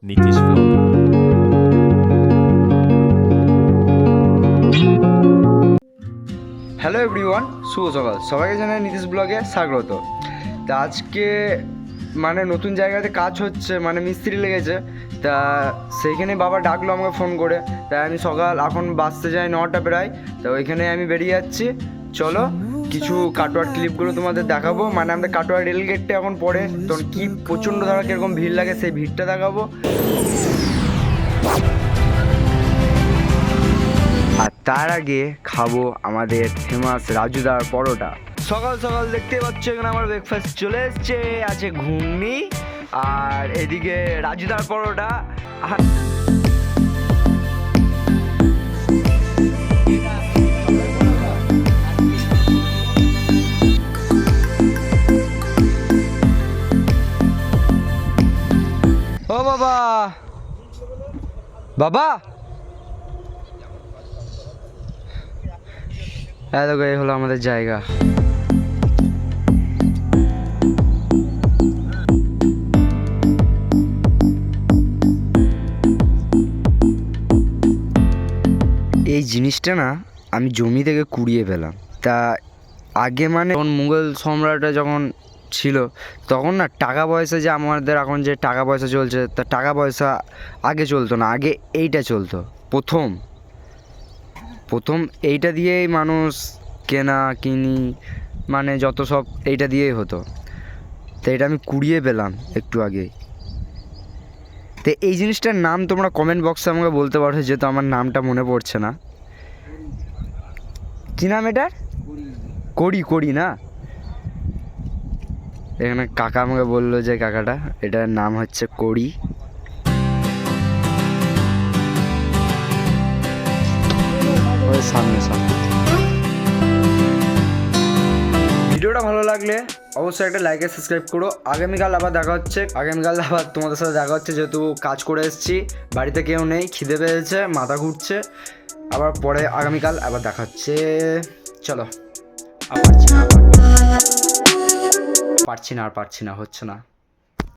Nitish blog. Hello everyone, শুভ সকাল। সবাইকে জানাই নীতিশ ব্লগে স্বাগত। তা আজকে নতুন জায়গাতে কাজ হচ্ছে, মিস্ত্রি লেগেছে। তা সেইখানে বাবা ডাকলো আমাকে ফোন করে। তাই আমি সকাল এখন বাসতে যাই 9টা প্রায়। তো ওইখানে আমি বেরিয়ে যাচ্ছি। চলো কিছু কাটোয়ার ক্লিপগুলো তোমাদের দেখাবো। আমাদের কাটোয়ার রেল গেটটা এখন পরে তখন কি প্রচণ্ড ধারা কীরকম ভিড় লাগে সেই ভিড়টা দেখাবো। আর তার আগে খাবো আমাদের ফেমাস রাজুদার পরোটা। সকাল সকাল দেখতে পাচ্ছ এখানে আমার ব্রেকফাস্ট চলে এসছে। আছে ঘুগনি আর এদিকে রাজুদার পরোটা। আর ও বাবা, বাবা দেখো এই হলো আমাদের জায়গা। এই জিনিসটা না আমি জমি থেকে কুড়িয়ে পেলাম। তা আগে যখন মুঘল সম্রাটরা যখন ছিল তখন না টাকা পয়সা যে আমাদের এখন যে টাকা পয়সা চলছে, তা টাকা পয়সা আগে চলতো না। আগে এইটা চলতো প্রথম এইটা দিয়েই মানুষ কেনা কিনি যত সব এইটা দিয়েই হতো। তো এটা আমি কুড়িয়ে পেলাম একটু আগে। তো এই জিনিসটার নাম তোমরা কমেন্ট বক্সে আমাকে বলতে পারো, যেহেতু আমার নামটা মনে পড়ছে না। কী নাম এটার? কড়ি না? এখানে কাকা আমাকে বললো যে কাকাটা এটার নাম হচ্ছে কড়ি। সামনে ভিডিওটা ভালো লাগলে অবশ্যই একটা লাইক আর সাবস্ক্রাইব করো। আগামীকাল আবার তোমাদের সাথে দেখা হচ্ছে, যেহেতু কাজ করে এসেছি, বাড়িতে কেউ নেই, খিদে পেয়েছে, মাথা ঘুরছে। আবার পরে আগামীকাল আবার দেখা হচ্ছে। চলো, আর পারছি না হচ্ছে না।